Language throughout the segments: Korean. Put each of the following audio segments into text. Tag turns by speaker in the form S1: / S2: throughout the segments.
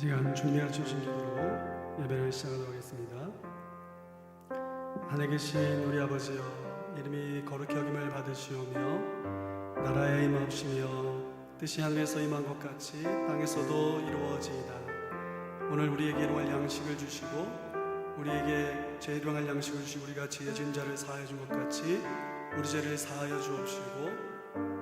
S1: 시간 주님이 가르쳐주신 기도로 예배를 시작하도록 하겠습니다. 하늘에 계신 우리 아버지여, 이름이 거룩히 여김을 받으시오며 나라의 임하옵시며 뜻이 하늘에서 임한 것 같이 땅에서도 이루어지이다. 오늘 우리에게 일용할 양식을 주시고 우리에게 죄 일용할 양식을 주시고 우리가 죄 지은 자를 사하여 준 것 같이 우리 죄를 사하여 주옵시고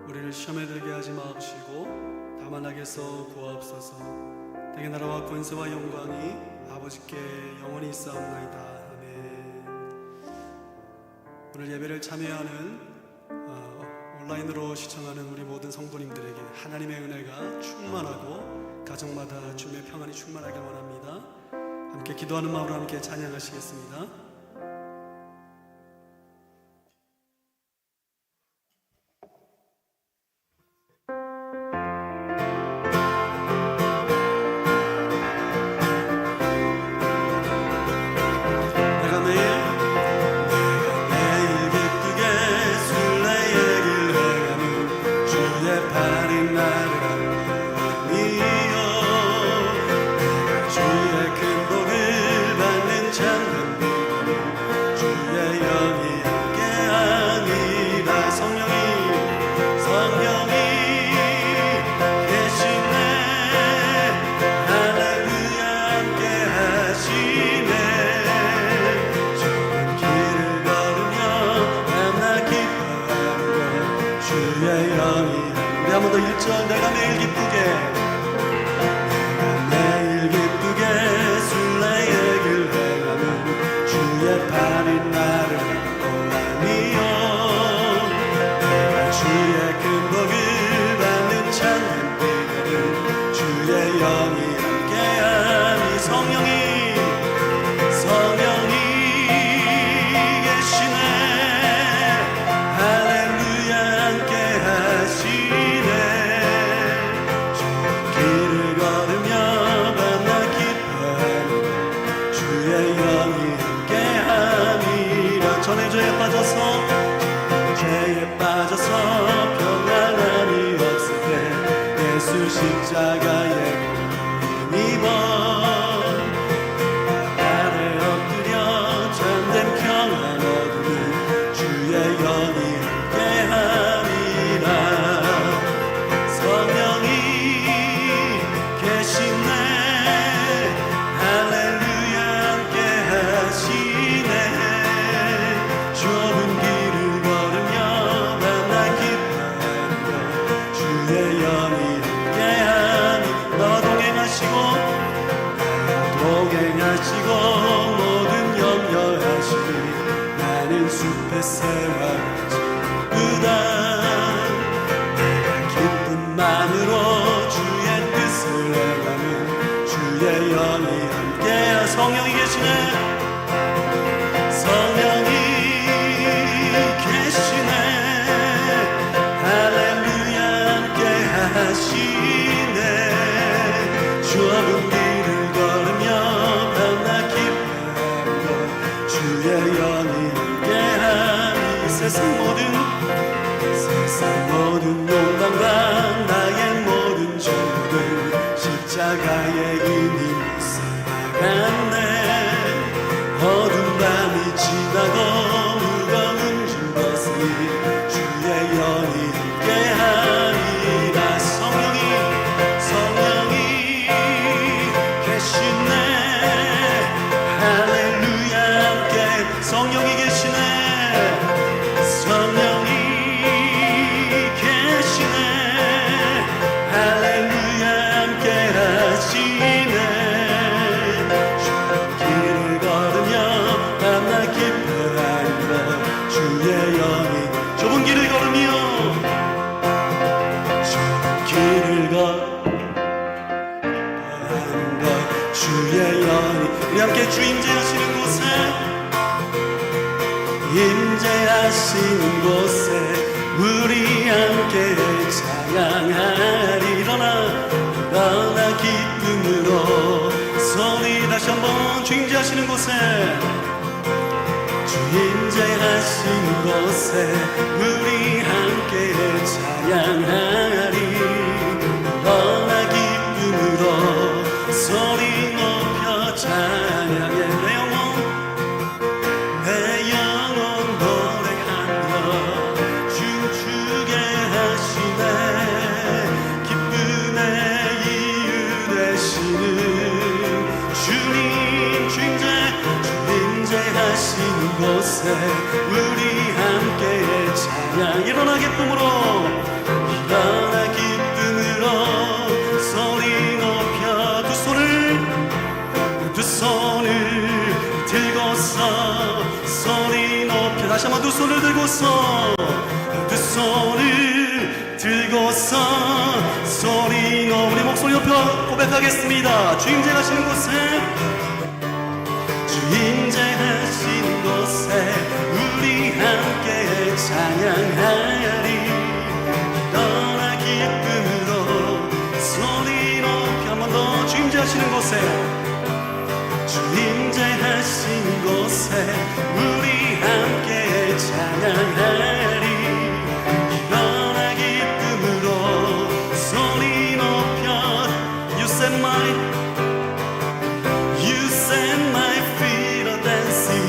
S1: 우리를 시험에 들게 하지 마옵시고 다만 악에서 구하옵소서. 대개 나라와 권세와 영광이 아버지께 영원히 있사옵나이다. 아멘. 오늘 예배를 참여하는 온라인으로 시청하는 우리 모든 성도님들에게 하나님의 은혜가 충만하고 가정마다 주님의 평안이 충만하길 원합니다. 함께 기도하는 마음으로 함께 찬양하시겠습니다. 한번 더 1절 내가 매일 기쁘게 순례의 길 행하는 주의 팔이 나를 보라니요 내가 주의 큰 복을 받는 참된 비결은 주의 영이 함께하니 성령이 계시네 할렐루야 함께하시네 전에 죄에 빠져서 평안함이 없을 때 예수 십자가에 힘입어 아래 엎드려 참된 평안 얻으니 주의 영이 함께함이라 성령이 계시네 할렐루야 함께하시네 좁은 길을 걸으며 만나 기뻐하며 주의 영이 함께하니 너와 동행하시고 모든 염려하시니 나는 숲의 새와 같이 내가 기쁜 마음으로 주의 뜻을 행하는 주의 영이 함께하 성령이 계시네 성령이 계시네 할렐루야 함께하시네 좁은 길을 걸으며 만나 기뻐하며 주의 영이 함께하니 세상 모든 욕망과 나의 모든 죄들 십자가에 이미 못 살아갔네 어둠 밤이 지나고 무거운 짐 벗으니 주의 영이 함께하리라 성령이 계시네 할렐루야 함께 성령이 계시네 할렐루야 함께하시네 주의 영이 좁은 길을 걸으며 주의 영이 우리 함께 주 임재하시는 곳에 우리 함께 찬양하리 일어나 기쁨으로 소리 다시 한번 주 임재하시는 곳에 주 임재하시는 곳에 우리 함께 찬양하리 너나 기쁨으로 소리 우리 함께 찬양. 일어나 기쁨으로, 일어나 기쁨으로 소리 높여 두 손을 들고서 소리 높여, 다시 한번 두 손을 들고서, 두 손을 들고서 소리 높여 우리 목소리 높여 고백하겠습니다. 주임 제하시는 곳에, 주임 제하시는 곳에 우리 함께 찬양하리. 떠나 기쁨으로 소리 높여, 한 번 더. 주임 제하시는 곳에, 주임 제하신 곳에 우리 함께 찬양하리. 일어나 기쁨으로 소리 높여. You set my feet a dancing.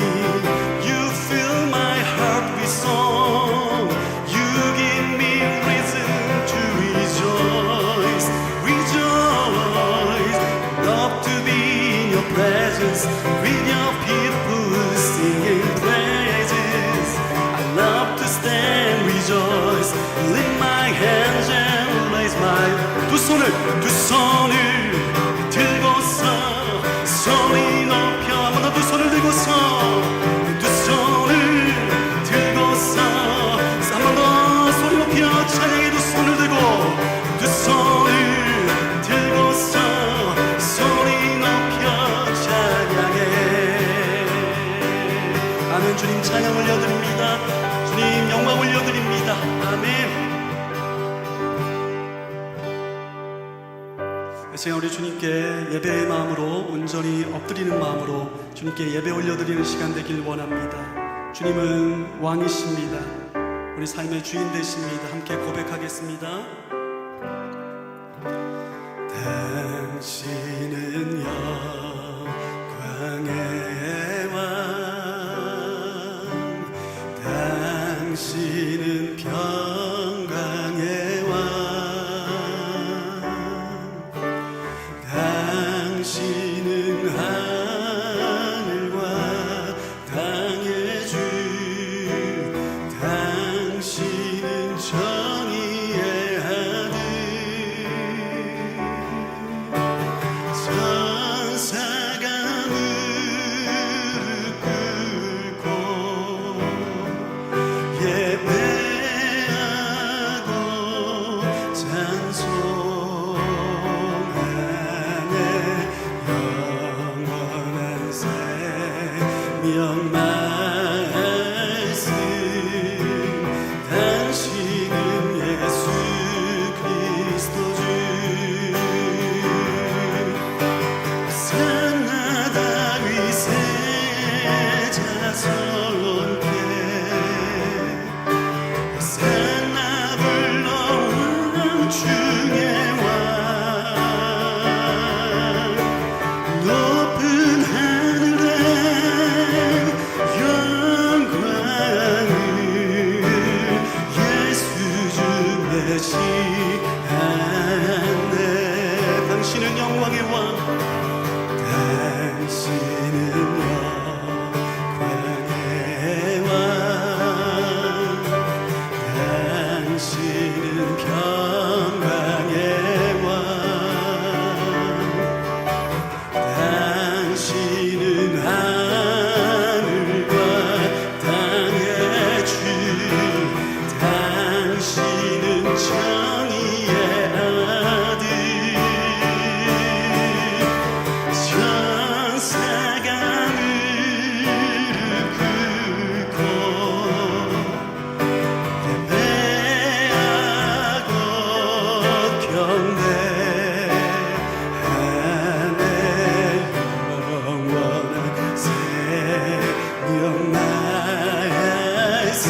S1: You fill my heart with song. You give me reason to rejoice. Rejoice. Love to be in your presence, with your people singing praises. I love to stand, rejoice, lift my hands and raise my. 두 손을 들고서 소리 높여, 한 번 더. 두 손을 들고서, 두 손을 들고서 한 번 더 소리 높여 찬양해. 두 손을 들고, 두 손을 들고서 소리 높여 찬양해. 아멘. 주님 찬양 올려드립니다. 주님 영광 올려드립니다. 아멘. 이 시간 우리 주님께 예배의 마음으로, 온전히 엎드리는 마음으로 주님께 예배 올려드리는 시간 되길 원합니다. 주님은 왕이십니다. 우리 삶의 주인 되십니다. 함께 고백하겠습니다. 당신은 영광의 왕, 당신은 평강의 왕, 당신은 하늘과 땅의 주, 당신은 정의의 아들. 천사가 무릎 꿇고 예배하고 찬송하네. 영원한 생명 말씀, 당신은 예수 그리스도 주. 산나 다윗의 자손께 산나 불러온 중의 왕, 높은 하늘에 영광을 예수 주 메시하네. 당신은 영광의 왕, 당신은 영광의 왕, 당신은 평강의 왕, 당신은 하늘과 땅의 주, 당신은 정의의 아들. 천사가 무릎 꿇고 예배하고 경배하네. 영원한 생명 말씀,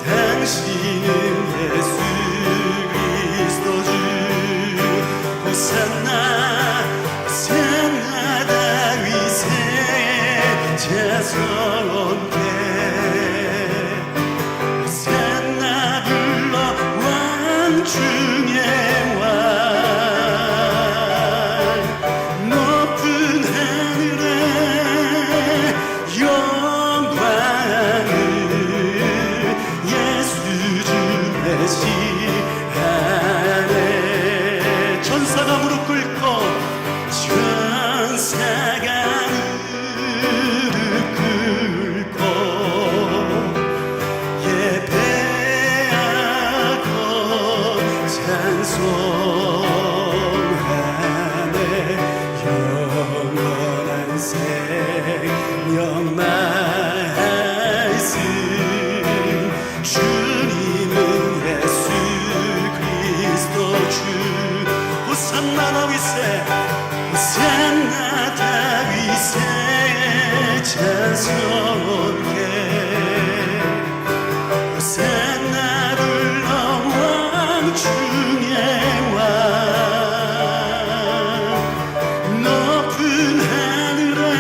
S1: 당신은 예수 메시아네. 천사가 무릎 꿇고 천사가 무릎 꿇고 예배하고 찬송하네. 영원한 생명 말씀 주님은 예수 그리스도 주. 호산나 다윗의 호산나 다윗의 찬송께 호산나 불러왕 중의 왕. 높은 하늘에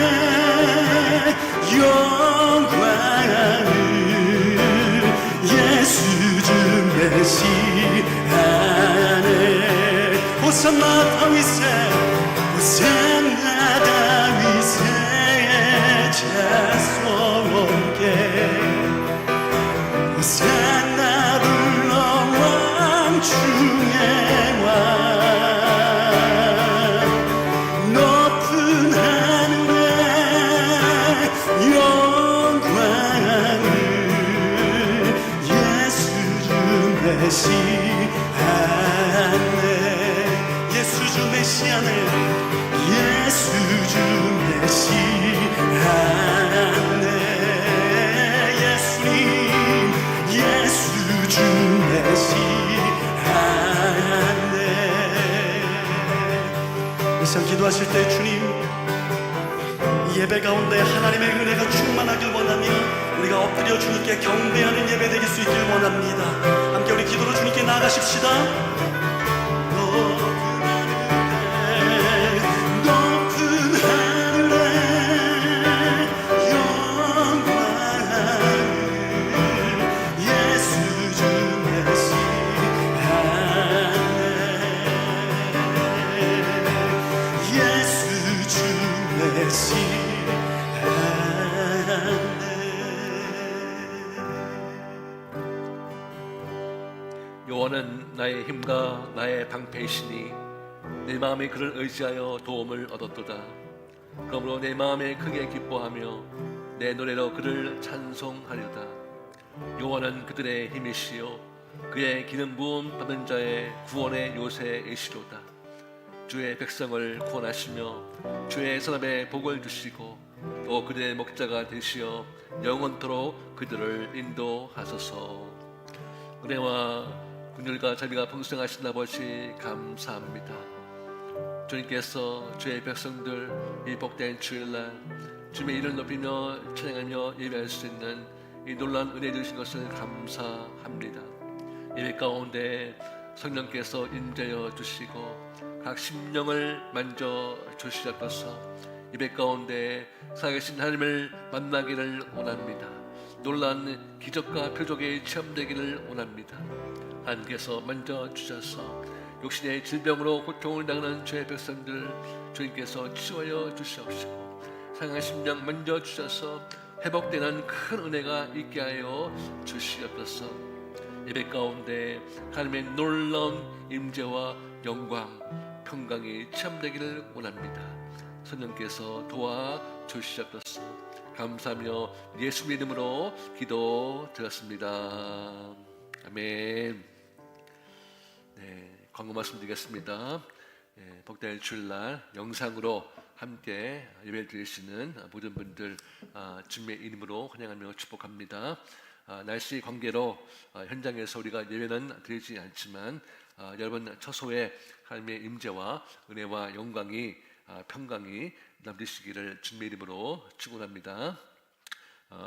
S1: 영광을 예수 주 메시아네. 호산나 다윗의 호산나 다윗의 찬송께 호산나 불러왕 중의 왕. 높은 하늘에 영광을 예수 주 메시아네. 예수 주 메시아네. 예수 주 메시아네. 예수님 예수 주 메시아네. 이 시간 기도하실 때 주님 이 예배 가운데 하나님의 은혜가 충만하길 원하며 우리가 엎드려 주님께 경배하는 예배 되길 수 있길 원합니다. 함께 우리 기도로 주님께 나아가십시다. 높은 하늘에 영광을 예수 주 메시아네. 예수 주 메시아네.
S2: 여호와는 나의 힘과 나의 방패이시니 내 마음이 그를 의지하여 도움을 얻었도다. 그러므로 내 마음에 크게 기뻐하며 내 노래로 그를 찬송하려다. 여호와는 그들의 힘이시요 그의 기름 부음 받은 자의 구원의 요새이시로다. 주의 백성을 구원하시며 주의 사람의 복을 주시고 또 그들의 목자가 되시어 영원토록 그들을 인도하소서. 은혜와 긍휼과 자비가 풍성하신 아버지 감사합니다. 주님께서 주의 백성들 이 복된 주일날 주님의 이름을 높이며 찬양하며 예배할 수 있는 이 놀라운 은혜 주신 것을 감사합니다. 예배 가운데 성령께서 임재하여 주시고 각 심령을 만져 주시옵소서. 예배 가운데 살아계신 하나님을 만나기를 원합니다. 놀라운 기적과 표적이 체험되기를 원합니다. 하나님께서 만져 주셔서 육신의 질병으로 고통을 당하는 죄의 백성들 주님께서 치유하여 주시옵시고 상한 심령 만져 주셔서 회복되는 큰 은혜가 있게 하여 주시옵소서. 예배 가운데 하나님의 놀라운 임재와 영광, 평강이 체험되기를 원합니다. 성령께서 도와주시옵소서. 감사하며 예수 이름으로 기도드렸습니다. 아멘. 네, 광고 말씀드리겠습니다. 복된 주일날 영상으로 함께 예배 드리시는 모든 분들 주님의 이름으로 환영하며 축복합니다. 날씨 관계로 현장에서 우리가 예배는 드리지 않지만 여러분 처소에 하나님의 임재와 은혜와 영광이 평강이 남으시기를 주님의 이름으로 축원합니다.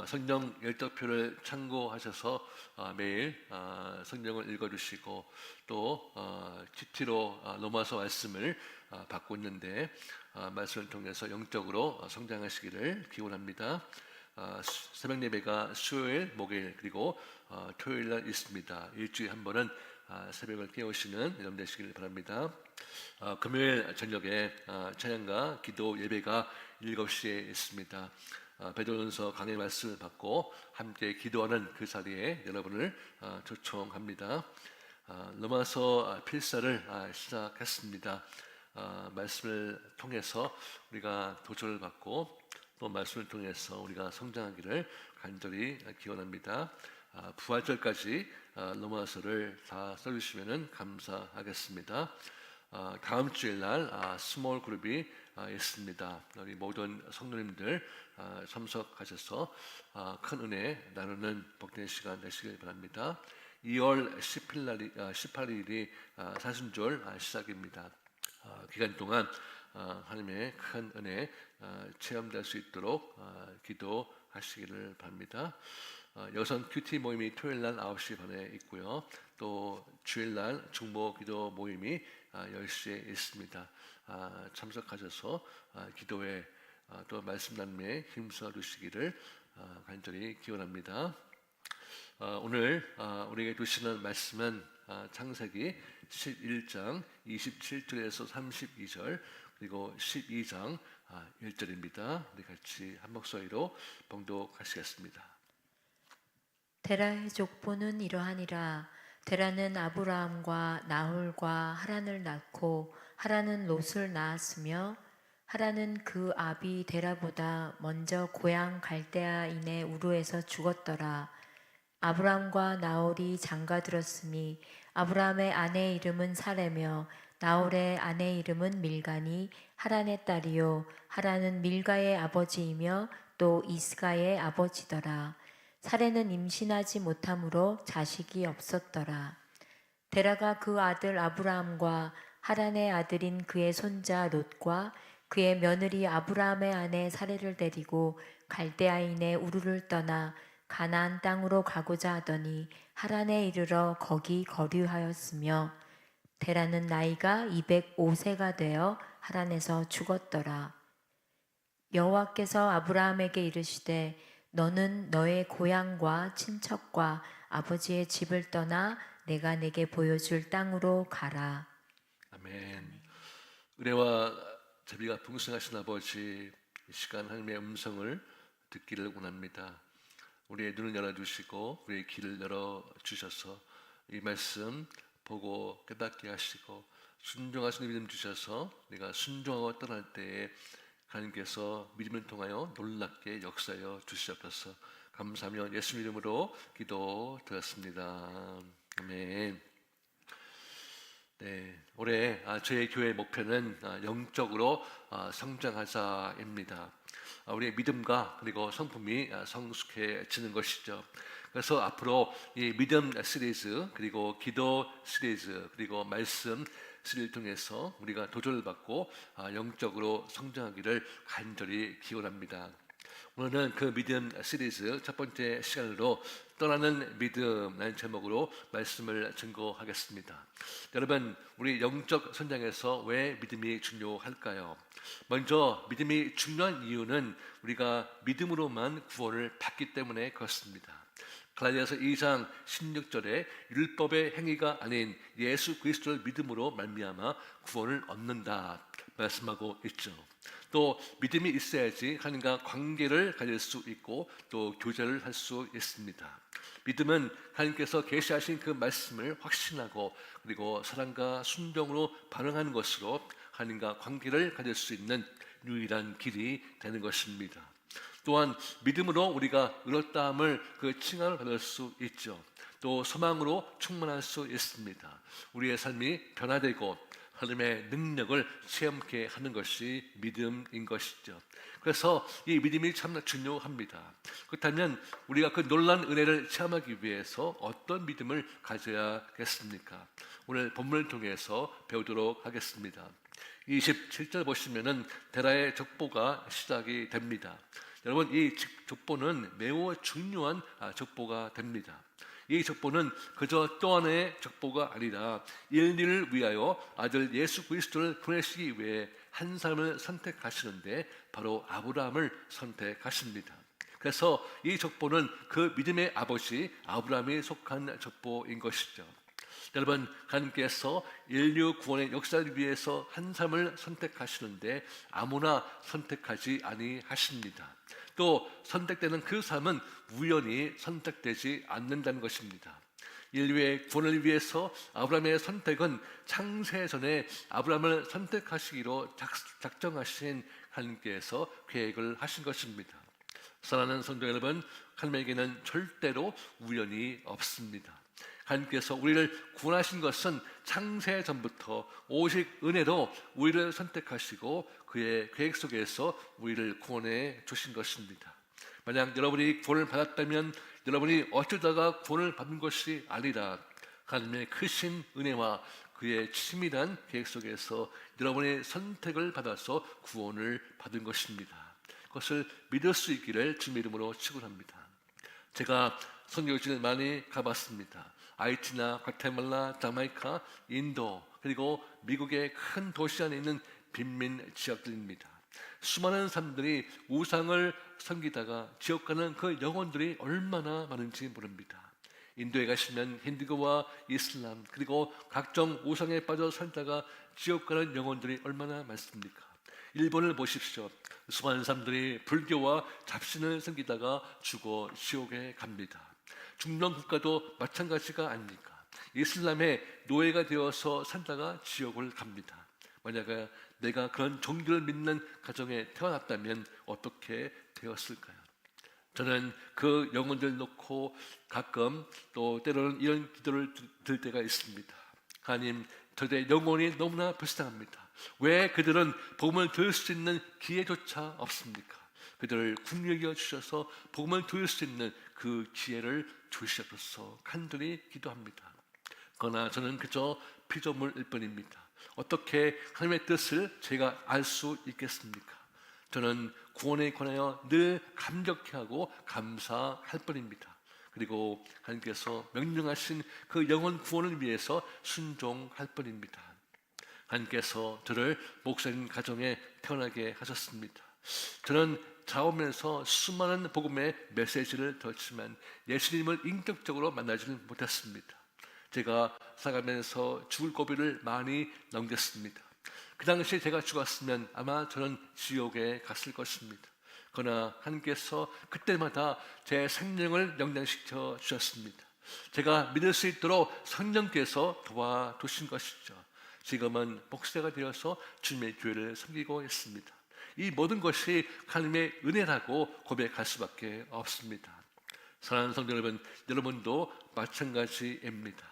S2: 성경 열덕표를 참고하셔서 매일 성경을 읽어주시고 또 TT로 로마서 말씀을 받고 있는데 말씀을 통해서 영적으로 성장하시기를 기원합니다. 새벽 예배가 수요일, 목요일 그리고 토요일 날 있습니다. 일주일에 한 번은 새벽을 깨우시는 여러분 되시길 바랍니다. 금요일 저녁에 찬양과 기도 예배가 7시에 있습니다. 베드로전서 강의 말씀을 받고 함께 기도하는 그 자리에 여러분을 초청합니다. 로마서 필사를 시작했습니다. 말씀을 통해서 우리가 도전을 받고 또 말씀을 통해서 우리가 성장하기를 간절히 기원합니다. 부활절까지 로마서를 다 써주시면 감사하겠습니다. 다음 주일 날 스몰 그룹이 있습니다. 우리 모든 성도님들 참석하셔서 큰 은혜 나누는 복된 시간 되시길 바랍니다. 2월 18일이 사순절 시작입니다. 기간 동안 하나님의 큰 은혜 체험될 수 있도록 기도하시기를 바랍니다. 여성 큐티 모임이 토요일 날 9시 반에 있고요. 또 주일 날 중보 기도 모임이 10시에 있습니다. 참석하셔서 기도에 또 말씀 나눔에 힘써 주시기를 간절히 기원합니다. 오늘 우리에게 주시는 말씀은 창세기 11장 27절에서 32절 그리고 12장 1절입니다. 우리 같이 한 목소리로 봉독하시겠습니다.
S3: 데라의 족보는 이러하니라. 데라는 아브라함과 나홀과 하란을 낳고 하란은 롯을 낳았으며 하란은 그 아비 데라보다 먼저 고향 갈대아인의 우르에서 죽었더라. 아브라함과 나홀이 장가들었으니 아브라함의 아내 이름은 사레며 나홀의 아내 이름은 밀가니 하란의 딸이요 하란은 밀가의 아버지이며 또 이스가의 아버지더라. 사레는 임신하지 못하므로 자식이 없었더라. 데라가 그 아들 아브라함과 하란의 아들인 그의 손자 롯과 그의 며느리 아브라함의 아내 사레를 데리고 갈대아인의 우르를 떠나 가나안 땅으로 가고자 하더니 하란에 이르러 거기 거류하였으며 데라는 나이가 205세가 되어 하란에서 죽었더라. 여호와께서 아브라함에게 이르시되 너는 너의 고향과 친척과 아버지의 집을 떠나 내가 내게 보여줄 땅으로 가라.
S2: 아멘. 은혜와 자비가 풍성하신 아버지, 이 시간 하나님의 음성을 듣기를 원합니다. 우리의 눈을 열어주시고 우리의 귀를 열어주셔서 이 말씀 보고 깨닫게 하시고 순종하시는 믿음 주셔서 우리가 순종하고 떠날 때에 하나님께서 믿음을 통하여 놀랍게 역사하여 주시옵소서. 감사하며 예수 이름으로 기도드렸습니다. 아멘. 네, 올해 저희 교회 목표는 영적으로 성장하자입니다. 우리의 믿음과 그리고 성품이 성숙해지는 것이죠. 그래서 앞으로 이 믿음 시리즈 그리고 기도 시리즈 그리고 말씀 시리즈를 통해서 우리가 도전을 받고 영적으로 성장하기를 간절히 기원합니다. 오늘은 그 믿음 시리즈 첫 번째 시간으로 떠나는 믿음이라는 제목으로 말씀을 증거하겠습니다. 여러분, 우리 영적 성장에서 왜 믿음이 중요할까요? 먼저 믿음이 중요한 이유는 우리가 믿음으로만 구원을 받기 때문에 그렇습니다. 갈라디아서 2장 16절에 율법의 행위가 아닌 예수 그리스도를 믿음으로 말미암아 구원을 얻는다 말씀하고 있죠. 또 믿음이 있어야지 하나님과 관계를 가질 수 있고 또 교제를 할 수 있습니다. 믿음은 하나님께서 계시하신 그 말씀을 확신하고 그리고 사랑과 순종으로 반응하는 것으로 하나님과 관계를 가질 수 있는 유일한 길이 되는 것입니다. 또한 믿음으로 우리가 의롭다함을 그 칭함을 받을 수 있죠. 또 소망으로 충만할 수 있습니다. 우리의 삶이 변화되고 하나님의 능력을 체험케 하는 것이 믿음인 것이죠. 그래서 이 믿음이 참 중요합니다. 그렇다면 우리가 그 놀라운 은혜를 체험하기 위해서 어떤 믿음을 가져야겠습니까? 오늘 본문을 통해서 배우도록 하겠습니다. 27절 보시면은 데라의 족보가 시작이 됩니다. 여러분, 이 족보는 매우 중요한 족보가 됩니다. 이 족보는 그저 또 하나의 족보가 아니라 인류를 위하여 아들 예수 그리스도를 보내시기 위해 한 사람을 선택하시는데 바로 아브라함을 선택하십니다. 그래서 이 족보는 그 믿음의 아버지 아브라함이 속한 족보인 것이죠. 여러분, 하나님께서 인류 구원의 역사를 위해서 한 사람을 선택하시는데 아무나 선택하지 아니하십니다. 또 선택되는 그 삶은 우연히 선택되지 않는다는 것입니다. 인류의 구원을 위해서 아브라함의 선택은 창세 전에 아브라함을 선택하시기로 작정하신 하나님께서 계획을 하신 것입니다. 사랑하는 성도 여러분, 하나님에게는 절대로 우연이 없습니다. 하나님께서 우리를 구원하신 것은 창세 전부터 오직 은혜로 우리를 선택하시고 그의 계획 속에서 우리를 구원해 주신 것입니다. 만약 여러분이 구원을 받았다면 여러분이 어쩌다가 구원을 받은 것이 아니라 하나님의 크신 은혜와 그의 치밀한 계획 속에서 여러분의 선택을 받아서 구원을 받은 것입니다. 그것을 믿을 수 있기를 주님의 이름으로 축원합니다. 제가 선교지를 많이 가봤습니다. 하이티나 과테말라, 자메이카, 인도 그리고 미국의 큰 도시 안에 있는 빈민 지역들입니다. 수많은 사람들이 우상을 섬기다가 지옥 가는 그 영혼들이 얼마나 많은지 모릅니다. 인도에 가시면 힌두교와 이슬람 그리고 각종 우상에 빠져 살다가 지옥 가는 영혼들이 얼마나 많습니까? 일본을 보십시오. 수많은 사람들이 불교와 잡신을 섬기다가 죽어 지옥에 갑니다. 중동 국가도 마찬가지가 아닙니까? 이슬람의 노예가 되어서 살다가 지옥을 갑니다. 만약에 내가 그런 종교를 믿는 가정에 태어났다면 어떻게 되었을까요? 저는 그 영혼들 놓고 가끔 또 때로는 이런 기도를 들 때가 있습니다. 하나님, 저들의 영혼이 너무나 불쌍합니다. 왜 그들은 복음을 들을 수 있는 기회조차 없습니까? 그들을 긍휼히 여겨 주셔서 복음을 들을 수 있는 그 기회를 주시옵소서 간절히 기도합니다. 그러나 저는 그저 피조물일 뿐입니다. 어떻게 하나님의 뜻을 제가 알 수 있겠습니까? 저는 구원에 관하여 늘 감격해하고 감사할 뿐입니다. 그리고 하나님께서 명령하신 그 영혼 구원을 위해서 순종할 뿐입니다. 하나님께서 저를 목사님 가정에 태어나게 하셨습니다. 저는 자오면서 수많은 복음의 메시지를 들었지만 예수님을 인격적으로 만나지는 못했습니다. 제가 살아가면서 죽을 고비를 많이 넘겼습니다. 그 당시에 제가 죽었으면 아마 저는 지옥에 갔을 것입니다. 그러나 하나님께서 그때마다 제 생명을 영장시켜 주셨습니다. 제가 믿을 수 있도록 성령께서 도와주신 것이죠. 지금은 목사가 되어서 주님의 교회를 섬기고 있습니다. 이 모든 것이 하나님의 은혜라고 고백할 수밖에 없습니다. 사랑하는 성도 여러분, 여러분도 마찬가지입니다.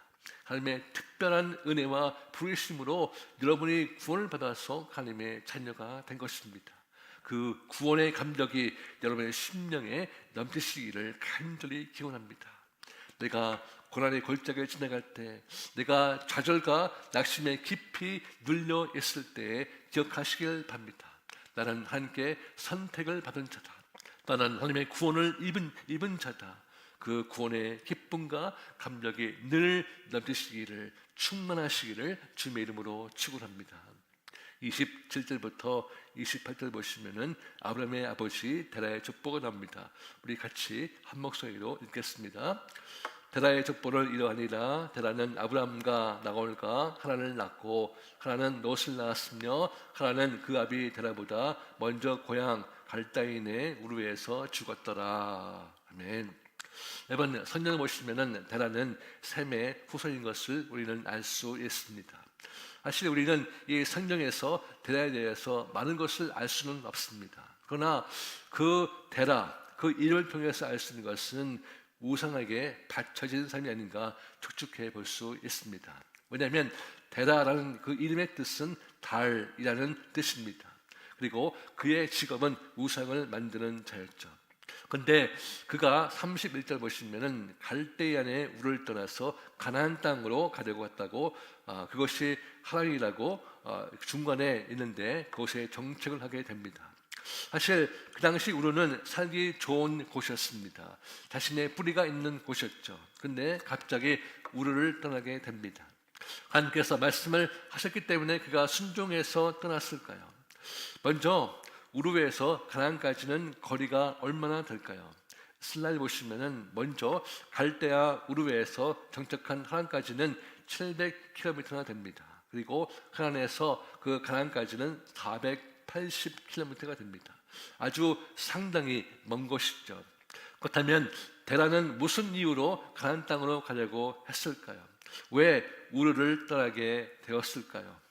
S2: 하나님의 특별한 은혜와 부르심으로 여러분이 구원을 받아서 하나님의 자녀가 된 것입니다. 그 구원의 감격이 여러분의 심령에 넘치시기를 간절히 기원합니다. 내가 고난의 골짜기를 지나갈 때, 내가 좌절과 낙심에 깊이 눌려 있을 때 기억하시길 바랍니다. 나는 하나님께 선택을 받은 자다. 나는 하나님의 구원을 입은 자다. 그 구원의 기쁨과 감격이 늘 넘치시기를, 충만하시기를 주님의 이름으로 축원합니다. 27절부터 28절 보시면은 아브라함의 아버지 데라의 족보가 나옵니다. 우리 같이 한 목소리로 읽겠습니다. 데라의 족보를 이러하니라. 데라는 아브라함과 나홀과 하란을 낳고 하란은 롯을 낳았으며 하란은 그 아비 데라보다 먼저 고향 갈다인의 우르에서 죽었더라. 아멘. 여러분, 성경을 보시면은 데라는 셈의 후손인 것을 우리는 알 수 있습니다. 사실 우리는 이 성경에서 데라에 대해서 많은 것을 알 수는 없습니다. 그러나 그 데라, 그 이름을 통해서 알 수 있는 것은 우상에게 바쳐진 삶이 아닌가 추측해 볼 수 있습니다. 왜냐하면 데라라는 그 이름의 뜻은 달이라는 뜻입니다. 그리고 그의 직업은 우상을 만드는 자였죠. 그런데 그가 31절 보시면은 갈대안의 우를 떠나서 가나안 땅으로 가려고 했다고, 그것이 하란이라고 중간에 있는데 그곳에 정착을 하게 됩니다. 사실 그 당시 우르는 살기 좋은 곳이었습니다. 자신의 뿌리가 있는 곳이었죠. 근데 갑자기 우르를 떠나게 됩니다. 하나님께서 말씀을 하셨기 때문에 그가 순종해서 떠났을까요? 먼저 우르에서 가나안까지는 거리가 얼마나 될까요? 슬라이드 보시면은 먼저 갈대아 우르에서 정착한 하란까지는 700km나 됩니다. 그리고 하란에서 그 가나안까지는 480km가 됩니다. 아주 상당히 먼 곳이죠. 그렇다면 데라는 무슨 이유로 가나안 땅으로 가려고 했을까요? 왜 우르를 떠나게 되었을까요?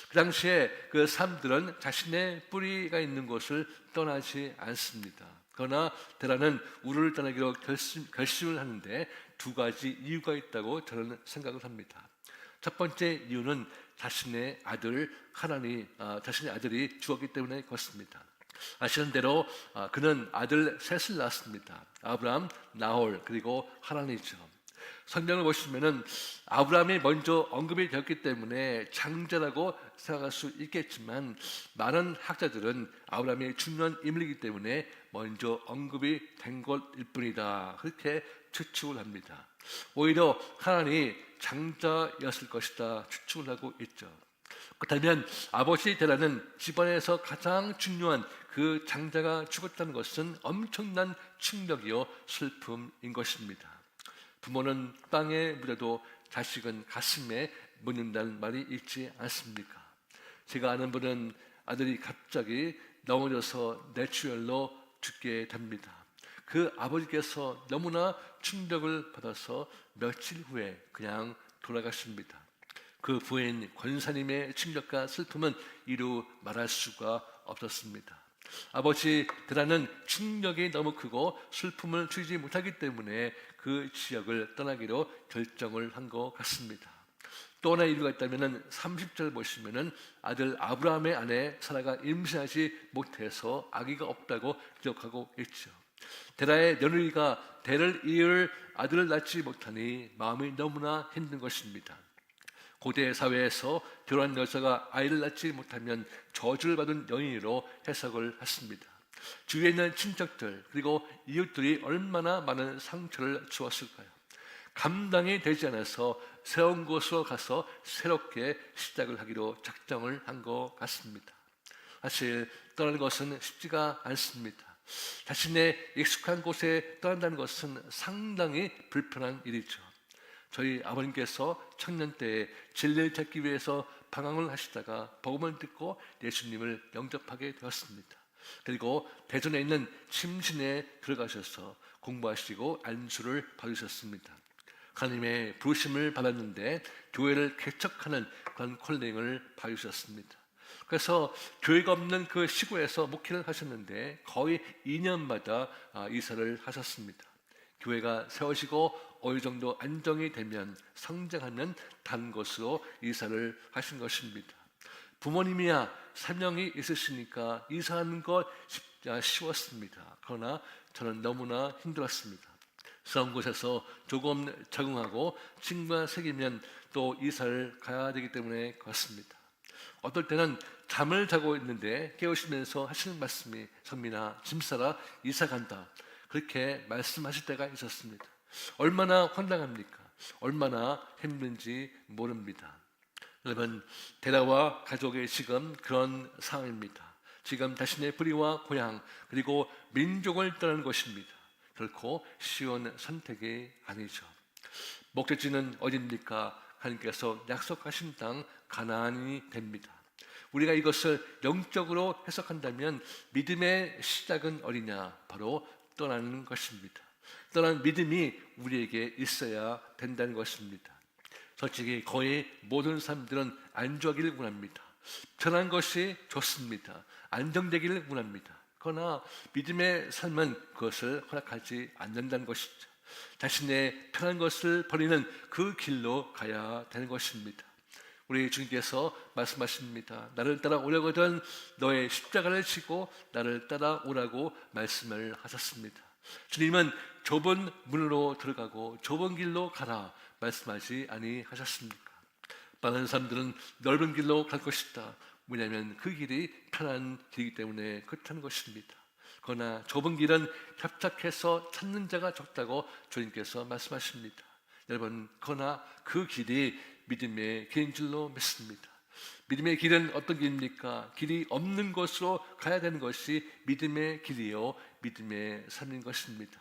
S2: 그 당시에 그 사람들은 자신의 뿌리가 있는 곳을 떠나지 않습니다. 그러나 데라는 우르를 떠나기로 결심을 하는데 두 가지 이유가 있다고 저는 생각을 합니다. 첫 번째 이유는 자신의 아들이 죽었기 때문에 그렇습니다. 아시는 대로 그는 아들 셋을 낳았습니다. 아브라함, 나홀, 그리고 하란이죠. 성경을 보시면은 아브라함이 먼저 언급이 되었기 때문에 장자라고 생각할 수 있겠지만 많은 학자들은 아브라함이 중요한 인물이기 때문에 먼저 언급이 된 것일 뿐이다, 그렇게 추측을 합니다. 오히려 하란이 장자였을 것이다 추측을 하고 있죠. 그렇다면 아버지 데라는 집안에서 가장 중요한 그 장자가 죽었다는 것은 엄청난 충격이요 슬픔인 것입니다. 부모는 땅에 묻어도 자식은 가슴에 묻는다는 말이 있지 않습니까? 제가 아는 분은 아들이 갑자기 넘어져서 뇌출혈로 죽게 됩니다. 그 아버지께서 너무나 충격을 받아서 며칠 후에 그냥 돌아가십니다. 그 부인 권사님의 충격과 슬픔은 이루 말할 수가 없었습니다. 아버지 데라는 충격이 너무 크고 슬픔을 주지 못하기 때문에 그 지역을 떠나기로 결정을 한 것 같습니다. 또 하나의 이유가 있다면 30절 보시면은 아들 아브라함의 아내 사라가 임신하지 못해서 아기가 없다고 기록하고 있죠. 데라의 며느리가 대를 이을 아들을 낳지 못하니 마음이 너무나 힘든 것입니다. 고대 사회에서 결혼한 여자가 아이를 낳지 못하면 저주를 받은 여인으로 해석을 했습니다. 주위에 있는 친척들 그리고 이웃들이 얼마나 많은 상처를 주었을까요? 감당이 되지 않아서 새로운 곳으로 가서 새롭게 시작을 하기로 작정을 한 것 같습니다. 사실 떠나는 것은 쉽지가 않습니다. 자신의 익숙한 곳에 떠난다는 것은 상당히 불편한 일이죠. 저희 아버님께서 청년 때에 진리를 찾기 위해서 방황을 하시다가 복음을 듣고 예수님을 영접하게 되었습니다. 그리고 대전에 있는 침신에 들어가셔서 공부하시고 안수를 받으셨습니다. 하나님의 부르심을 받았는데 교회를 개척하는 그런 콜링을 받으셨습니다. 그래서 교회가 없는 그 시골에서 목회를 하셨는데 거의 2년마다 이사를 하셨습니다. 교회가 세워지고 어느 정도 안정이 되면 성장하는 다른 곳으로 이사를 하신 것입니다. 부모님이야 사명이 있으시니까 이사하는 것 쉬웠습니다. 그러나 저는 너무나 힘들었습니다. 새로운 곳에서 조금 적응하고 친구가 생기면 또 이사를 가야 되기 때문에 그렇습니다. 어떨 때는 잠을 자고 있는데 깨우시면서 하시는 말씀이 선민아 짐 싸라 이사 간다, 그렇게 말씀하실 때가 있었습니다. 얼마나 황당합니까? 얼마나 힘든지 모릅니다. 여러분, 데라와 가족의 지금 그런 상황입니다. 지금 자신의 뿌리와 고향 그리고 민족을 떠나는 것입니다. 결코 쉬운 선택이 아니죠. 목적지는 어디입니까? 하나님께서 약속하신 땅 가나안이 됩니다. 우리가 이것을 영적으로 해석한다면 믿음의 시작은 어디냐? 바로 떠나는 것입니다. 떠나는 믿음이 우리에게 있어야 된다는 것입니다. 솔직히 거의 모든 사람들은 안주하기를 원합니다. 편한 것이 좋습니다. 안정되기를 원합니다. 그러나 믿음의 삶은 그것을 허락하지 않는다는 것이죠. 자신의 편한 것을 버리는 그 길로 가야 되는 것입니다. 우리 주님께서 말씀하십니다. 나를 따라오려거든 너의 십자가를 지고 나를 따라오라고 말씀을 하셨습니다. 주님은 좁은 문으로 들어가고 좁은 길로 가라 말씀하지 아니하셨습니까? 많은 사람들은 넓은 길로 갈 것이다. 왜냐하면 그 길이 편한 길이기 때문에 그렇다는 것입니다. 그러나 좁은 길은 협착해서 찾는 자가 적다고 주님께서 말씀하십니다. 여러분, 그러나 그 길이 믿음의 길인 줄로 믿습니다. 믿음의 길은 어떤 길입니까? 길이 없는 곳으로 가야 되는 것이 믿음의 길이요 믿음의 삶인 것입니다.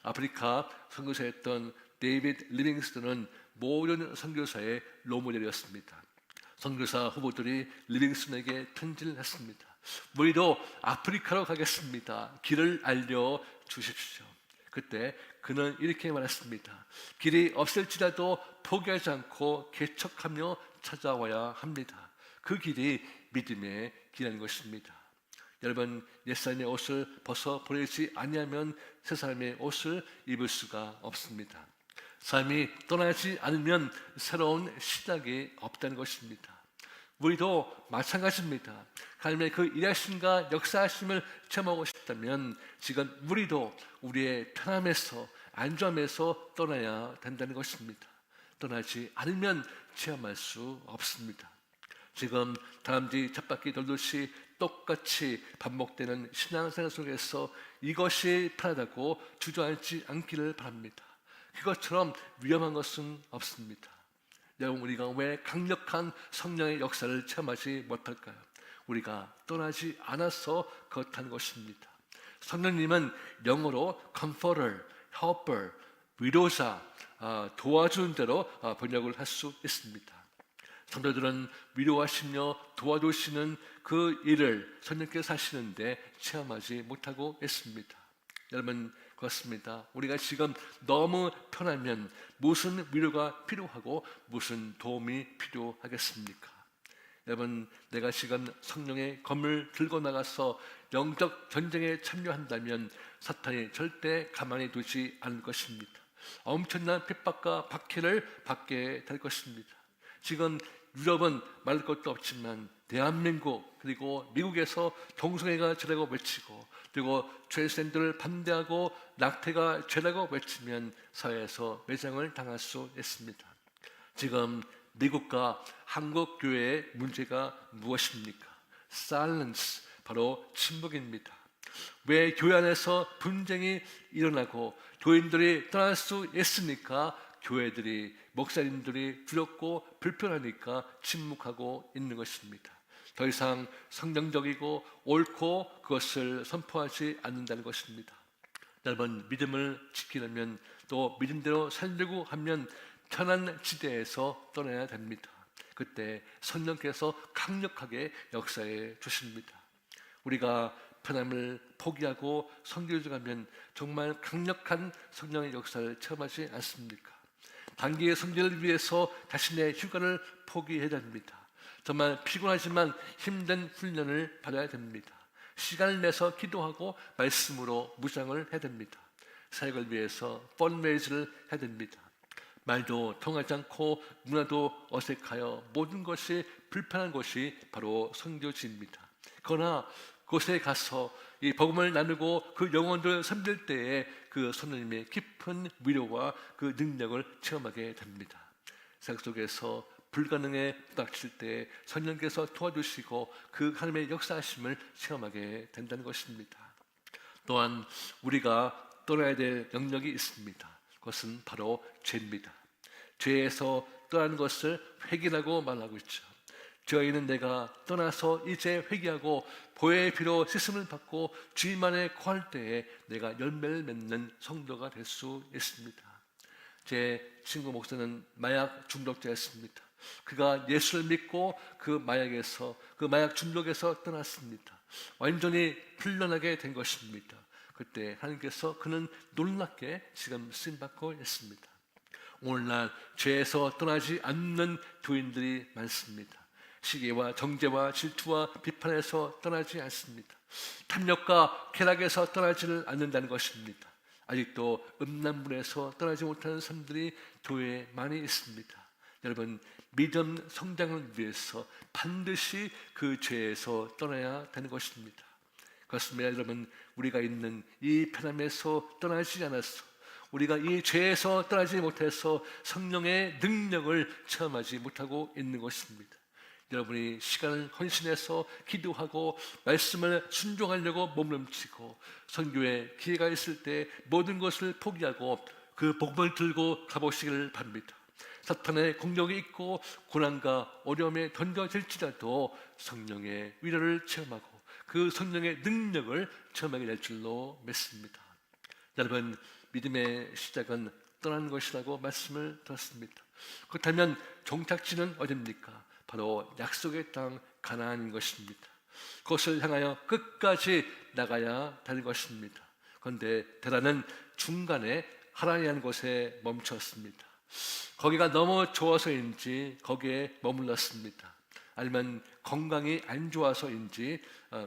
S2: 아프리카 선교사였던 데이비드 리빙스턴은 모든 선교사의 롤모델이었습니다. 선교사 후보들이 리빙스턴에게 편지를 했습니다. 우리도 아프리카로 가겠습니다. 길을 알려 주십시오. 그때 그는 이렇게 말했습니다. 길이 없을지라도 포기하지 않고 개척하며 찾아와야 합니다. 그 길이 믿음의 길인 것입니다. 여러분, 옛사람의 옷을 벗어 버리지 아니하면 새 사람의 옷을 입을 수가 없습니다. 삶이 떠나지 않으면 새로운 시작이 없다는 것입니다. 우리도 마찬가지입니다. 하나님의 그 일하심과 역사하심을 체험하고 싶다면 지금 우리도 우리의 편함에서 안정함에서 떠나야 된다는 것입니다. 떠나지 않으면 체험할 수 없습니다. 지금 다람쥐 쳇바퀴 돌듯이 똑같이 반복되는 신앙생활 속에서 이것이 편하다고 주저앉지 않기를 바랍니다. 그것처럼 위험한 것은 없습니다. 여러분, 우리가 왜 강력한 성령의 역사를 체험하지 못할까요? 우리가 떠나지 않아서 그렇다는 것입니다. 성령님은 영어로 comforter, helper, 위로자, 도와주는 대로 번역을 할 수 있습니다. 성도들은 위로하시며 도와주시는 그 일을 성령께서 하시는데 체험하지 못하고 있습니다. 여러분, 그렇습니다. 우리가 지금 너무 편하면 무슨 위로가 필요하고 무슨 도움이 필요하겠습니까? 여러분, 내가 지금 성령의 검을 들고 나가서 영적 전쟁에 참여한다면 사탄이 절대 가만히 두지 않을 것입니다. 엄청난 핍박과 박해를 받게 될 것입니다. 지금 유럽은 말할 것도 없지만 대한민국 그리고 미국에서 동성애가 죄라고 외치고 그리고 죄생들을 반대하고 낙태가 죄라고 외치면 사회에서 매장을 당할 수 있습니다. 지금 미국과 한국 교회의 문제가 무엇입니까? Silence, 바로 침묵입니다. 왜 교회 안에서 분쟁이 일어나고 교인들이 떠날 수 있으니까 교회들이 목사님들이 두렵고 불편하니까 침묵하고 있는 것입니다. 더 이상 성경적이고 옳고 그것을 선포하지 않는다는 것입니다. 여러분, 믿음을 지키려면 또 믿음대로 살려고 하면 편한 지대에서 떠나야 됩니다. 그때 성령께서 강력하게 역사해 주십니다. 우리가 편함을 포기하고 성교를 가면 정말 강력한 성령의 역사를 체험하지 않습니까? 단기의 성교를 위해서 자신의 휴가를 포기해야 됩니다. 정말 피곤하지만 힘든 훈련을 받아야 됩니다. 시간을 내서 기도하고 말씀으로 무장을 해야 됩니다. 사역을 위해서 펀레이즈를 해야 됩니다. 말도 통하지 않고 문화도 어색하여 모든 것이 불편한 것이 바로 선교지입니다. 그러나 그곳에 가서 이 복음을 나누고 그 영혼들 섬길 때에 그 성령님의 깊은 위로와 그 능력을 체험하게 됩니다. 세상 속에서 불가능에 부닥칠 때 성령께서 도와주시고 그 하나님의 역사하심을 체험하게 된다는 것입니다. 또한 우리가 떠나야 될 영역이 있습니다. 그것은 바로 죄입니다. 죄에서 떠나는 것을 회개라고 말하고 있죠. 저희는 내가 떠나서 이제 회개하고 보혈의 피로 씻음을 받고 주님만에 거할 때에 내가 열매를 맺는 성도가 될 수 있습니다. 제 친구 목사는 마약 중독자였습니다. 그가 예수를 믿고 그 마약에서 그 마약 중독에서 떠났습니다. 완전히 풀려나게 된 것입니다. 그때 하나님께서 그는 놀랍게 지금 쓰임받고 있습니다. 오늘날 죄에서 떠나지 않는 교인들이 많습니다. 시기와 정죄와 질투와 비판에서 떠나지 않습니다. 탐욕과 쾌락에서 떠나지를 않는다는 것입니다. 아직도 음란물에서 떠나지 못하는 사람들이 교회에 많이 있습니다. 여러분, 믿음 성장을 위해서 반드시 그 죄에서 떠나야 되는 것입니다. 그렇습니다. 여러분, 우리가 있는 이 편함에서 떠나지 않았어. 우리가 이 죄에서 떠나지 못해서 성령의 능력을 체험하지 못하고 있는 것입니다. 여러분이 시간을 헌신해서 기도하고 말씀을 순종하려고 몸부림치고 선교에 기회가 있을 때 모든 것을 포기하고 그 복음을 들고 가보시기를 바랍니다. 사탄의 공격이 있고 고난과 어려움에 던져질지라도 성령의 위로를 체험하고 그 성령의 능력을 체험하게 될 줄로 믿습니다. 여러분, 믿음의 시작은 떠나는 것이라고 말씀을 들었습니다. 그렇다면 종착지는 어디입니까? 바로 약속의 땅 가나안인 것입니다. 그것을 향하여 끝까지 나가야 되는 것입니다. 그런데 데라는 중간에 하란이라는 곳에 멈췄습니다. 거기가 너무 좋아서인지 거기에 머물렀습니다. 아니면 건강이 안 좋아서인지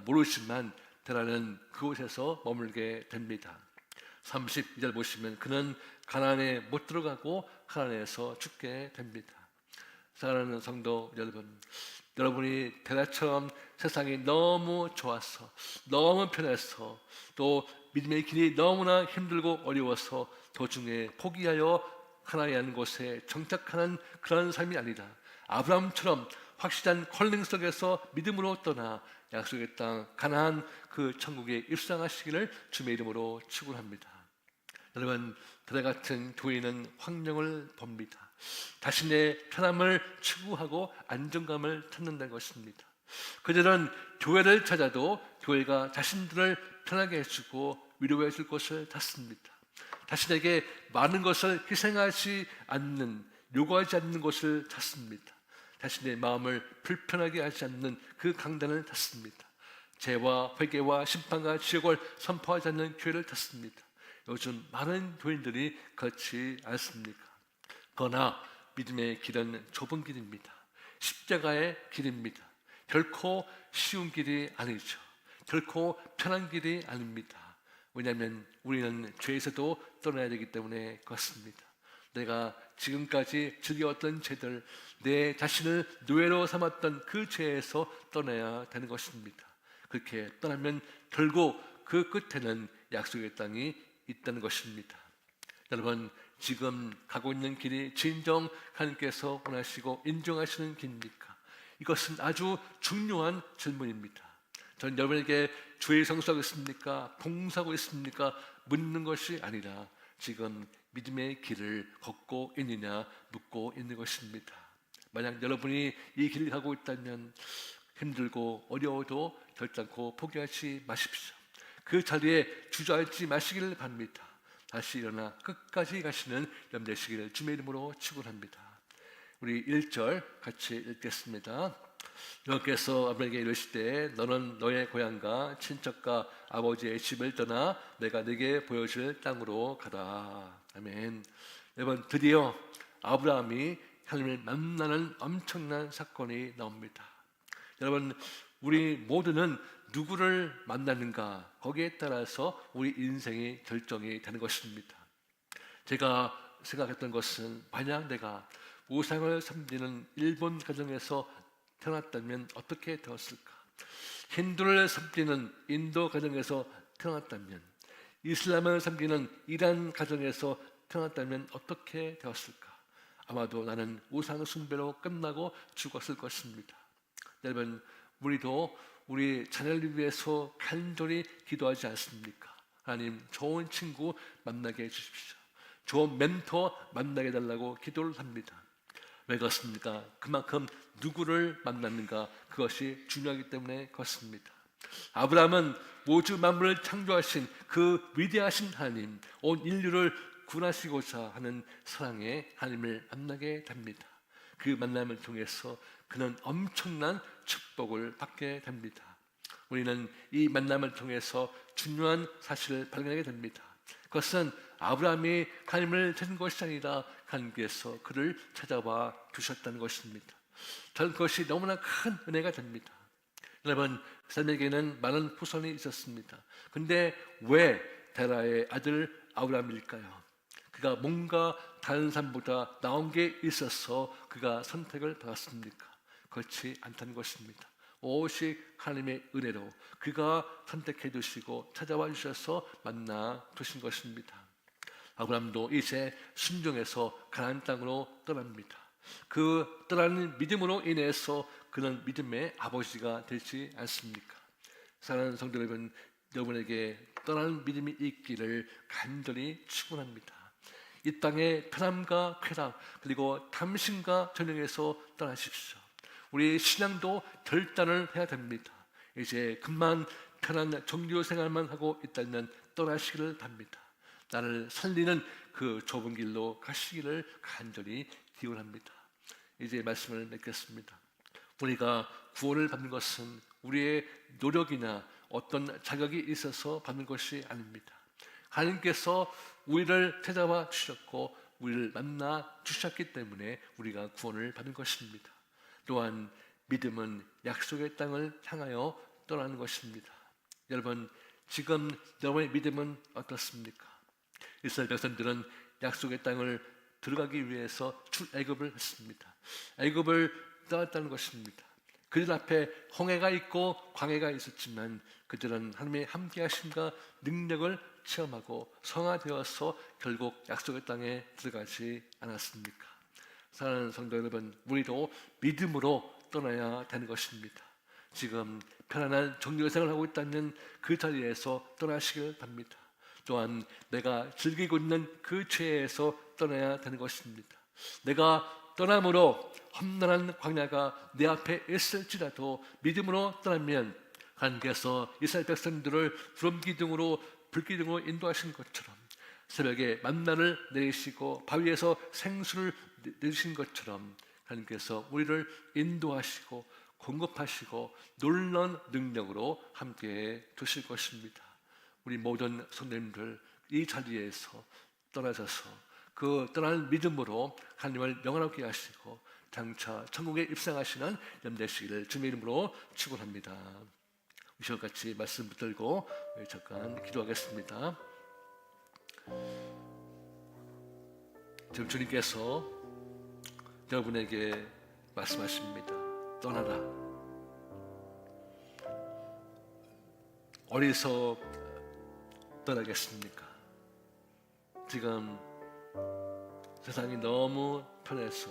S2: 모르지만 데라는 그곳에서 머물게 됩니다. 32절 보시면 그는 가나안에 못 들어가고 가나안에서 죽게 됩니다. 사랑하는 성도 여러분, 여러분이 데라처럼 세상이 너무 좋아서 너무 편해서 또 믿음의 길이 너무나 힘들고 어려워서 도중에 포기하여 하나님의 곳에 정착하는 그런 삶이 아니라 아브라함처럼 확실한 컬링 속에서 믿음으로 떠나 약속의 땅 가나안 그 천국에 입성하시기를 주의 이름으로 축원합니다. 여러분, 데라 같은 교회는 환경을 봅니다. 자신의 편함을 추구하고 안정감을 찾는다는 것입니다. 그들은 교회를 찾아도 교회가 자신들을 편하게 해주고 위로해 줄 것을 찾습니다. 자신에게 많은 것을 희생하지 않는, 요구하지 않는 것을 찾습니다. 자신의 마음을 불편하게 하지 않는 그 강단을 찾습니다. 죄와 회개와 심판과 지옥을 선포하지 않는 교회를 찾습니다. 요즘 많은 교인들이 그렇지 않습니까? 그러나 믿음의 길은 좁은 길입니다. 십자가의 길입니다. 결코 쉬운 길이 아니죠. 결코 편한 길이 아닙니다. 왜냐하면 우리는 죄에서도 떠나야 되기 때문에 그렇습니다. 내가 지금까지 즐겨왔던 죄들, 내 자신을 노예로 삼았던 그 죄에서 떠나야 되는 것입니다. 그렇게 떠나면 결국 그 끝에는 약속의 땅이 있다는 것입니다. 여러분, 지금 가고 있는 길이 진정 하나님께서 원하시고 인정하시는 길입니까? 이것은 아주 중요한 질문입니다. 전 여러분에게 주의 성수하고 있습니까? 봉사하고 있습니까? 묻는 것이 아니라 지금 믿음의 길을 걷고 있느냐 묻고 있는 것입니다. 만약 여러분이 이 길을 가고 있다면 힘들고 어려워도 결단코 포기하지 마십시오. 그 자리에 주저앉지 마시기를 바랍니다. 다시 일어나 끝까지 가시는 염 되시기를 주의 이름으로 축원합니다. 우리 1절 같이 읽겠습니다. 여호와께서 아브라함에게 이르시되 너는 너의 고향과 친척과 아버지의 집을 떠나 내가 네게 보여줄 땅으로 가라. 아멘. 여러분, 드디어 아브라함이 하나님을 만나는 엄청난 사건이 나옵니다. 여러분, 우리 모두는 누구를 만나는가 거기에 따라서 우리 인생이 결정이 되는 것입니다. 제가 생각했던 것은 만약 내가 우상을 섬기는 일본 가정에서 태어났다면 어떻게 되었을까? 힌두를 섬기는 인도 가정에서 태어났다면, 이슬람을 섬기는 이란 가정에서 태어났다면 어떻게 되었을까? 아마도 나는 우상 숭배로 끝나고 죽었을 것입니다. 여러분, 우리도 우리 자녀를 위해서 간절히 기도하지 않습니까? 하나님, 좋은 친구 만나게 해주십시오. 좋은 멘토 만나게 해달라고 기도를 합니다. 왜 그렇습니까? 그만큼 누구를 만났는가 그것이 중요하기 때문에 그렇습니다. 아브라함은 우주 만물을 창조하신 그 위대하신 하나님, 온 인류를 구원하시고자 하는 사랑의 하나님을 만나게 됩니다. 그 만남을 통해서 그는 엄청난 축복을 받게 됩니다. 우리는 이 만남을 통해서 중요한 사실을 발견하게 됩니다. 그것은 아브라함이 하나님을 찾은 것이 아니라 하나님께서 그를 찾아와 주셨다는 것입니다. 저는 그것이 너무나 큰 은혜가 됩니다. 여러분, 그 사람에게는 많은 후손이 있었습니다. 근데 왜 데라의 아들 아브라함일까요? 그가 뭔가 다른 사람보다 나은 게 있어서 그가 선택을 받았습니까? 그렇지 않다는 것입니다. 오직 하나님의 은혜로 그가 선택해 주시고 찾아와 주셔서 만나 주신 것입니다. 아브라함도 이제 순종해서 가나안 땅으로 떠납니다. 그 떠나는 믿음으로 인해서 그는 믿음의 아버지가 되지 않습니까? 사랑하는 성도 여러분, 여러분에게 떠나는 믿음이 있기를 간절히 축원합니다. 이 땅의 편함과 쾌락 그리고 탐심과 전형에서 떠나십시오. 우리 신앙도 결단을 해야 됩니다. 이제 그만 편한 종교 생활만 하고 있다면 떠나시기를 바랍니다. 나를 살리는 그 좁은 길로 가시기를 간절히 기원합니다. 이제 말씀을 맺겠습니다. 우리가 구원을 받는 것은 우리의 노력이나 어떤 자격이 있어서 받는 것이 아닙니다. 하나님께서 우리를 찾아와 주셨고 우리를 만나 주셨기 때문에 우리가 구원을 받는 것입니다. 또한 믿음은 약속의 땅을 향하여 떠나는 것입니다. 여러분, 지금 여러분의 믿음은 어떻습니까? 이스라엘 백성들은 약속의 땅을 들어가기 위해서 출애굽을 했습니다. 애굽을 떠났다는 것입니다. 그들 앞에 홍해가 있고 광해가 있었지만 그들은 하나님의 함께 하심과 능력을 체험하고 성화되어서 결국 약속의 땅에 들어가지 않았습니까? 사랑하는 성도 여러분, 우리도 믿음으로 떠나야 되는 것입니다. 지금 편안한 정리의 생활을 하고 있다는 그 자리에서 떠나시길 바랍니다. 또한 내가 즐기고 있는 그 죄에서 떠나야 되는 것입니다. 내가 떠남으로 험난한 광야가 내 앞에 있을지라도 믿음으로 떠나면 하나님께서 이스라엘 백성들을 구름기둥으로 불기둥으로 인도하신 것처럼 새벽에 만나를 내리시고 바위에서 생수를 내리신 것처럼 하나님께서 우리를 인도하시고 공급하시고 놀라운 능력으로 함께해 주실 것입니다. 우리 모든 성도님들 이 자리에서 떠나셔서 그 떠나는 믿음으로 하나님을 영원하게 하시고 장차 천국에 입성하시는 여러분 되시기를 주님의 이름으로 축원합니다. 이 시간 같이 말씀 붙들고 잠깐 기도하겠습니다. 지금 주님께서 여러분에게 말씀하십니다. 떠나라. 어디서 떠나겠습니까? 지금 세상이 너무 편해서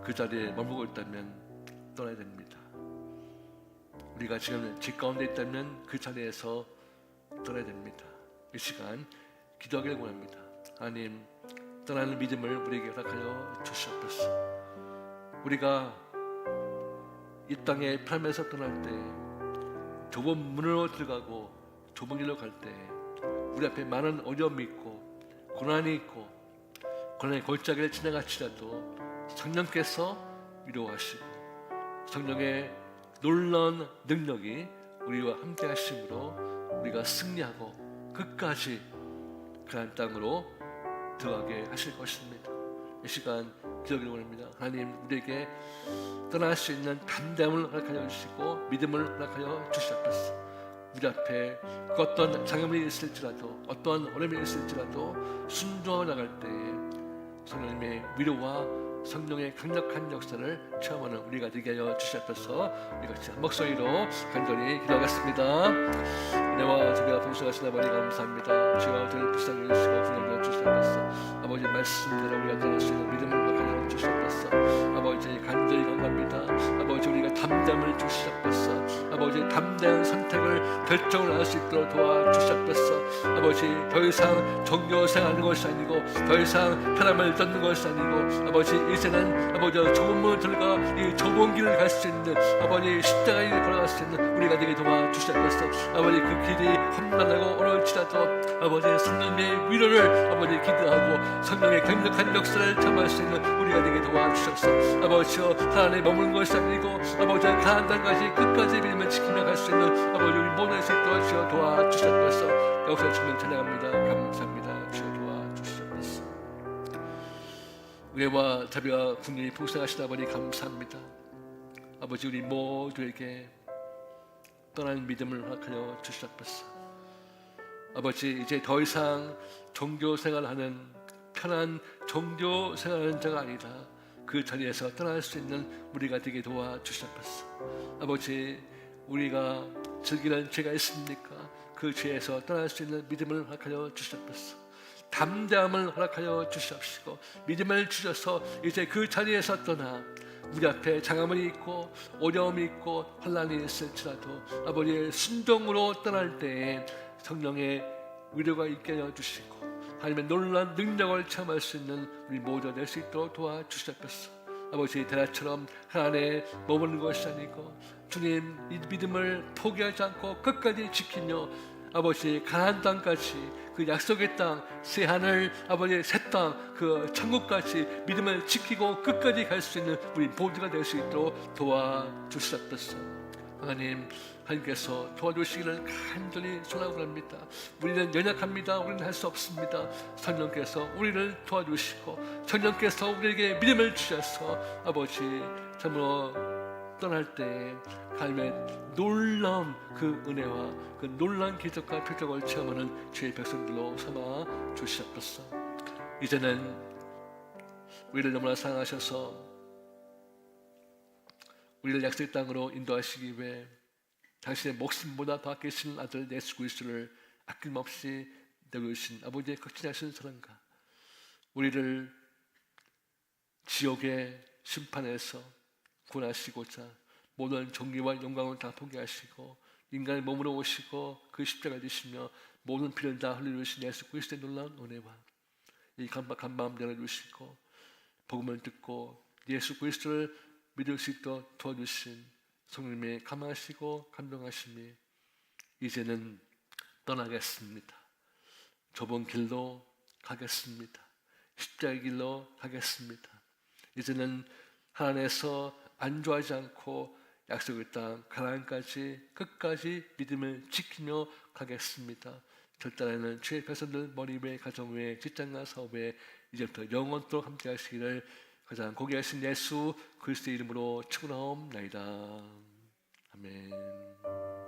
S2: 그 자리에 머물고 있다면 떠나야 됩니다. 우리가 지금 집 가운데 있다면 그 자리에서 떠나야 됩니다. 이 시간 기도하기를 원합니다. 하나님, 떠나는 믿음을 우리에게 허락하여 주시옵소서. 우리가 이 땅에 편하면서 떠날 때 좁은 문으로 들어가고 좁은 길로 갈 때 우리 앞에 많은 어려움이 있고 고난이 있고 고난의 골짜기를 지나갈지라도 성령께서 위로하시고 성령의 놀라운 능력이 우리와 함께 하심으로 우리가 승리하고 끝까지 그런 땅으로 들어가게 하실 것입니다. 이 시간 기도하기를 원합니다. 하나님, 우리에게 떠날 수 있는 담대함을 허락하여 주시고 믿음을 허락하여 주시옵소서. 우리 앞에 그 어떤 장애물이 있을지라도 어떤 어려움이 있을지라도 순종하고 나갈 때에 성령님의 위로와 성령의 강력한 역사를 체험하는 우리가 되게 하여 주시옵소서. 우리 같이 한 목소리로 간절히 기도하겠습니다. 은혜와 자비가 풍성하신 아버지 감사합니다. 주여 저희를 불쌍히 여기시고 구원하여 주시옵소서. 아버지 말씀대로 우리가 떠날 수 있는 믿음을 허락하여 주시옵소서. 아버지 간절히 감사합니다. 아버지 우리가 담담을 주시옵소서. 아버지 담대한 선택을 결정을 할 수 있도록 도와주시옵소서. 아버지 더 이상 종교 생활하는 것이 아니고 더 이상 편함을 듣는 것이 아니고 아버지 이제는 아버지 좁은 문을 들어가 이 좁은 길을 갈 수 있는 아버지 십자가에 걸어갈 수 있는 우리가 되게 도와주시옵소서. 아버지 그 길이 험난하고 어려울지라도 아버지 성령의 위로를 아버지 기도하고 성령의 강력한 역사를 참할 수 있는 우리가 되게 도와주시옵소서. 아버지여 하나님에 머무는 것이 아니고 아버지 가나안 땅까지 끝까지 믿음을 지키며 갈 수 있는 아버지 우리 모든 수 있도록 주여 도와주시옵소서. 여기서 주님 찬양합니다. 감사합니다. 주여 도와주시옵소서. 은혜와 자비와 긍휼이 풍성하신 아버지 감사합니다. 아버지 우리 모두에게 떠나는 믿음을 허락하여 주시옵소서. 아버지 이제 더 이상 종교 생활하는 편한 종교 생활하는 자가 아니라 그 자리에서 떠날 수 있는 우리가 되게 도와주시옵소서. 아버지 우리가 즐기는 죄가 있습니까? 그 죄에서 떠날 수 있는 믿음을 허락하여 주시옵소서. 담대함을 허락하여 주시옵시고 믿음을 주셔서 이제 그 자리에서 떠나 우리 앞에 장애물이 있고 어려움이 있고 환난이 있을지라도 아버지의 순종으로 떠날 때에 성령의 위로가 있게 하여 주시고 하나님의 놀라운 능력을 체험할 수 있는 우리 모두 될 수 있도록 도와주시옵소서. 아버지 대낮처럼 하나님에 머무는 것이 아니고 주님 이 믿음을 포기하지 않고 끝까지 지키며 아버지 가나안 땅까지 그 그 약속의 땅, 새 하늘, 아버지의 새 땅, 그 천국까지 믿음을 지키고 끝까지 갈 수 있는 우리 모두가 될 수 있도록 도와주시옵소서. 하나님께서 도와주시기를 간절히 소원합니다. 우리는 연약합니다. 우리는 할 수 없습니다. 성령께서 우리를 도와주시고 성령께서 우리에게 믿음을 주셔서 아버지 참으로 떠날 때 하나님의 놀라운 그 은혜와 그 놀라운 기적과 표적을 체험하는 주의 백성들로 삼아 주시옵소서. 이제는 우리를 너무나 사랑하셔서 우리를 약속의 땅으로 인도하시기 위해 당신의 목숨보다 더 아끼시는 아들 예수 그리스도를 아낌없이 내어주신 아버지의 극진하신 사랑과 우리를 지옥의 심판에서 구원하시고자 모든 존귀와 영광을 다 포기하시고 인간의 몸으로 오시고 그 십자가를 지시며 모든 피를 다 흘려주신 예수 그리스도의 놀라운 은혜와 이 간박한 마음 열어주시고 복음을 듣고 예수 그리스도를 믿을 수 있도록 도와주신 성령님의 감화하시고 감동하심이 이제는 떠나겠습니다. 좁은 길로 가겠습니다. 십자가의 길로 가겠습니다. 이제는 하나님에서 안주하지 않고 약속의 땅 가나안까지 끝까지 믿음을 지키며 가겠습니다. 결단하는 주의 백성들 머리 위에 가정 위에 직장과 사업에 이제부터 영원토록 함께 하시기를 가장 고귀하신 예수 그리스도의 이름으로 축원하옵나이다. 아멘.